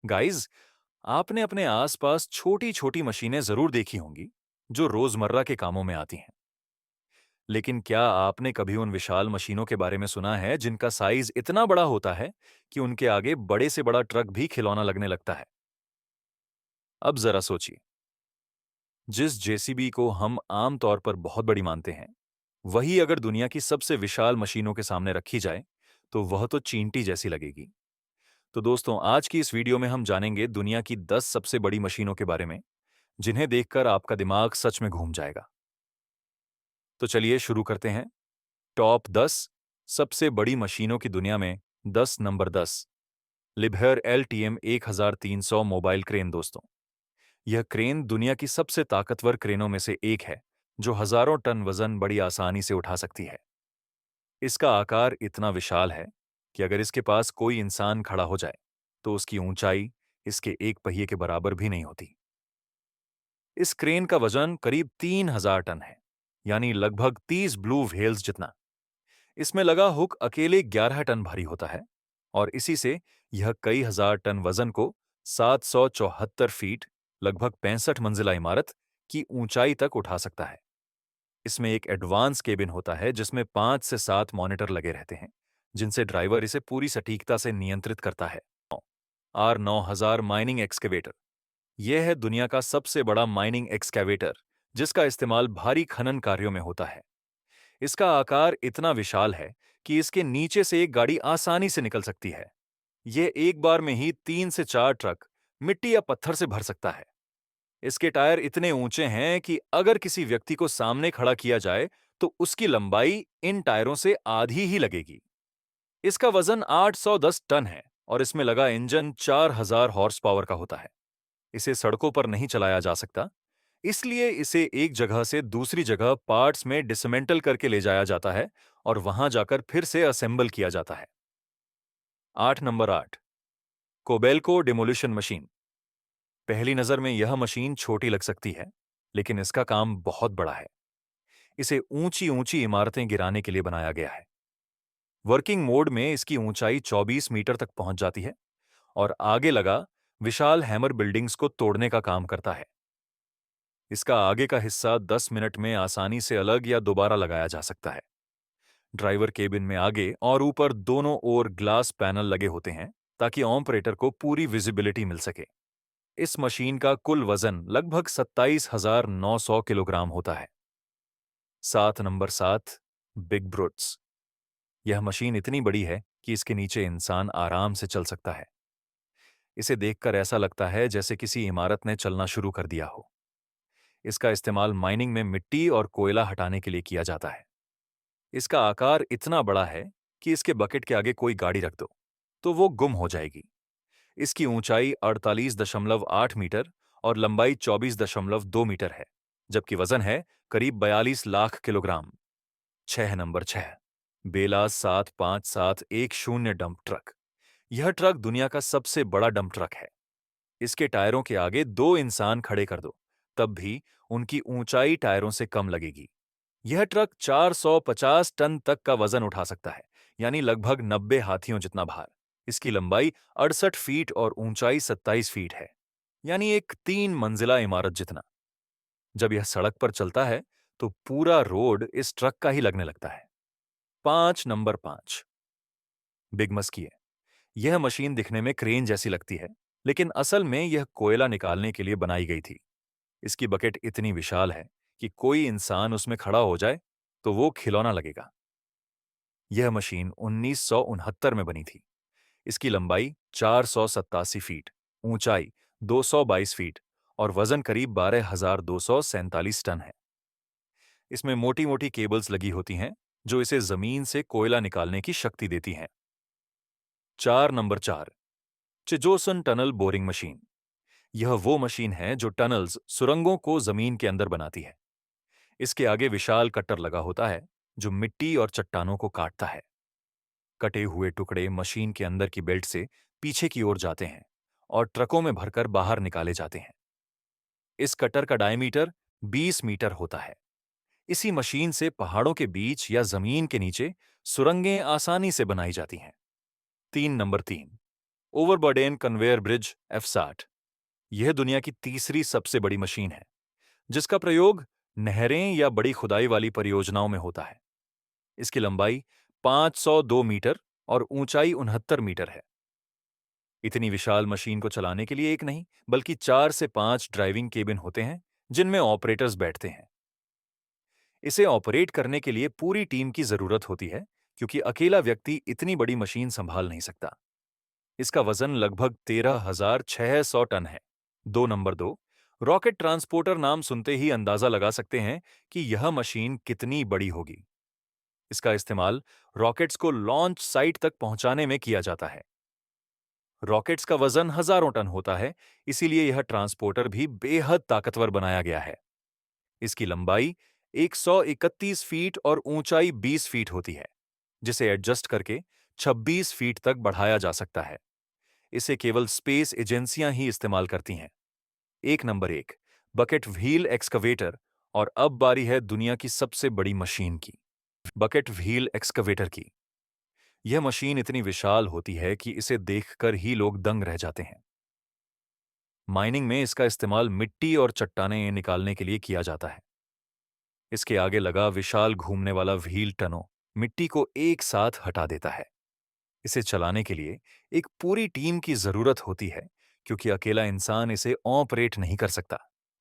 Guys, आपने अपने आसपास छोटी छोटी मशीनें जरूर देखी होंगी जो रोजमर्रा के कामों में आती हैं। लेकिन क्या आपने कभी उन विशाल मशीनों के बारे में सुना है जिनका साइज इतना बड़ा होता है कि उनके आगे बड़े से बड़ा ट्रक भी खिलौना लगने लगता है? अब जरा सोचिए, जिस जेसीबी को हम आम तौर पर बहुत बड़ी मानते हैं, वही अगर दुनिया की सबसे विशाल मशीनों के सामने रखी जाए तो वह तो चींटी जैसी लगेगी। तो दोस्तों, आज की इस वीडियो में हम जानेंगे दुनिया की 10 सबसे बड़ी मशीनों के बारे में, जिन्हें देखकर आपका दिमाग सच में घूम जाएगा। तो चलिए शुरू करते हैं। टॉप 10 सबसे बड़ी मशीनों की दुनिया में 10 नंबर 10। लिबहर LTM 1300 mobile crane. दोस्तों, यह क्रेन दुनिया की सबसे ताकतवर क्रेनों में से एक है, जो हजारों टन वजन बड़ी आसानी से उठा सकती है। इसका आकार इतना विशाल है कि अगर इसके पास कोई इंसान खड़ा हो जाए तो उसकी ऊंचाई इसके एक पहिए के बराबर भी नहीं होती। इस क्रेन का वजन करीब 3000 टन है, यानी लगभग 30 ब्लू व्हेल्स जितना। इसमें लगा हुक अकेले 11 टन भारी होता है, और इसी से यह कई हजार टन वजन को 774 फीट, लगभग 65 मंजिला इमारत की ऊंचाई तक उठा सकता है। इसमें एक एडवांस केबिन होता है जिसमें 5 से 7 मॉनिटर लगे रहते हैं, जिनसे ड्राइवर इसे पूरी सटीकता से नियंत्रित करता है। R9000 mining excavator. यह है दुनिया का सबसे बड़ा माइनिंग एक्सकेवेटर, जिसका इस्तेमाल भारी खनन कार्यों में होता है। इसका आकार इतना विशाल है कि इसके नीचे से एक गाड़ी आसानी से निकल सकती है। यह एक बार में ही 3 से 4 ट्रक मिट्टी या पत्थर से भर सकता है। इसके टायर इतने ऊंचे हैं कि अगर किसी व्यक्ति को सामने खड़ा किया जाए तो उसकी लंबाई इन टायरों से आधी ही लगेगी। इसका वजन 810 टन है और इसमें लगा इंजन 4000 हॉर्स पावर का होता है। इसे सड़कों पर नहीं चलाया जा सकता, इसलिए इसे एक जगह से दूसरी जगह पार्ट्स में डिसमेंटल करके ले जाया जाता है और वहां जाकर फिर से असेंबल किया जाता है। 8 नंबर 8। कोबेल्को demolition machine. पहली नजर में यह मशीन छोटी लग सकती है, लेकिन इसका काम बहुत बड़ा है। इसे ऊंची ऊंची इमारतें गिराने के लिए बनाया गया है। वर्किंग मोड में इसकी ऊंचाई 24 मीटर तक पहुंच जाती है और आगे लगा विशाल हैमर बिल्डिंग्स को तोड़ने का काम करता है। इसका आगे का हिस्सा 10 मिनट में आसानी से अलग या दोबारा लगाया जा सकता है। ड्राइवर केबिन में आगे और ऊपर दोनों ओर ग्लास पैनल लगे होते हैं ताकि ऑपरेटर को पूरी विजिबिलिटी मिल सके। इस मशीन का कुल वजन लगभग 27,900 किलोग्राम होता है। 7 नंबर 7। बिग ब्रूट्स। यह मशीन इतनी बड़ी है कि इसके नीचे इंसान आराम से चल सकता है। इसे देखकर ऐसा लगता है जैसे किसी इमारत ने चलना शुरू कर दिया हो। इसका इस्तेमाल माइनिंग में मिट्टी और कोयला हटाने के लिए किया जाता है। इसका आकार इतना बड़ा है कि इसके बकेट के आगे कोई गाड़ी रख दो तो वो गुम हो जाएगी। इसकी ऊंचाई 48.8 मीटर और लंबाई 24.2 मीटर है, जबकि वजन है करीब 42 लाख किलोग्राम। 6 नंबर 6। बेला 75710 डंप ट्रक। यह ट्रक दुनिया का सबसे बड़ा डंप ट्रक है। इसके टायरों के आगे दो इंसान खड़े कर दो, तब भी उनकी ऊंचाई टायरों से कम लगेगी। यह ट्रक 450 टन तक का वजन उठा सकता है, यानी लगभग 90 हाथियों जितना भार। इसकी लंबाई 68 फीट और ऊंचाई 27 फीट है, यानी एक 3 मंजिला इमारत जितना। जब यह सड़क पर चलता है तो पूरा रोड इस ट्रक का ही लगने लगता है। 5 नंबर 5। बिग मस्की। यह मशीन दिखने में क्रेन जैसी लगती है, लेकिन असल में यह कोयला निकालने के लिए बनाई गई थी। इसकी बकेट इतनी विशाल है कि कोई इंसान उसमें खड़ा हो जाए तो वो खिलौना लगेगा। यह मशीन 1969 में बनी थी। इसकी लंबाई 487 फीट, ऊंचाई 222 फीट और वजन करीब 12,247 टन है। इसमें मोटी मोटी केबल्स लगी होती हैं जो इसे जमीन से कोयला निकालने की शक्ति देती हैं। 4 नंबर 4। चिजोसन टनल बोरिंग मशीन। यह वो मशीन है जो टनल्स, सुरंगों को जमीन के अंदर बनाती है। इसके आगे विशाल कटर लगा होता है जो मिट्टी और चट्टानों को काटता है। कटे हुए टुकड़े मशीन के अंदर की बेल्ट से पीछे की ओर जाते हैं और ट्रकों में भरकर बाहर निकाले जाते हैं। इस कटर का डायमीटर 20 मीटर होता है। इसी मशीन से पहाड़ों के बीच या जमीन के नीचे सुरंगें आसानी से बनाई जाती हैं। 3 नंबर 3। ओवरबर्डेन कन्वेयर ब्रिज F60 यह दुनिया की तीसरी सबसे बड़ी मशीन है जिसका प्रयोग नहरें या बड़ी खुदाई वाली परियोजनाओं में होता है। इसकी लंबाई 502 मीटर और ऊंचाई 69 मीटर है। इतनी विशाल मशीन को चलाने के लिए एक नहीं बल्कि 4 से 5 ड्राइविंग केबिन होते हैं जिनमें ऑपरेटर्स बैठते हैं। इसे ऑपरेट करने के लिए पूरी टीम की जरूरत होती है क्योंकि अकेला व्यक्ति इतनी बड़ी मशीन संभाल नहीं सकता। इसका वजन लगभग 13,600 टन है। 2 रॉकेट ट्रांसपोर्टर नाम सुनते ही अंदाजा लगा सकते हैं कि यह मशीन कितनी बड़ी होगी। इसका इस्तेमाल रॉकेट्स को लॉन्च साइट तक पहुंचाने में किया जाता है। रॉकेट्स का वजन हजारों टन होता है, इसीलिए यह ट्रांसपोर्टर भी बेहद ताकतवर बनाया गया है। इसकी लंबाई 131 फीट और ऊंचाई 20 फीट होती है, जिसे एडजस्ट करके 26 फीट तक बढ़ाया जा सकता है। इसे केवल स्पेस एजेंसियां ही इस्तेमाल करती हैं। 1 बकेट व्हील एक्सकवेटर। और अब बारी है दुनिया की सबसे बड़ी मशीन की, बकेट व्हील एक्सकवेटर की। यह मशीन इतनी विशाल होती है कि इसे देखकर ही लोग दंग रह जाते हैं। माइनिंग में इसका इस्तेमाल मिट्टी और चट्टानें निकालने के लिए किया जाता है। इसके आगे लगा विशाल घूमने वाला व्हील टनों मिट्टी को एक साथ हटा देता है। इसे चलाने के लिए एक पूरी टीम की जरूरत होती है क्योंकि अकेला इंसान इसे ऑपरेट नहीं कर सकता।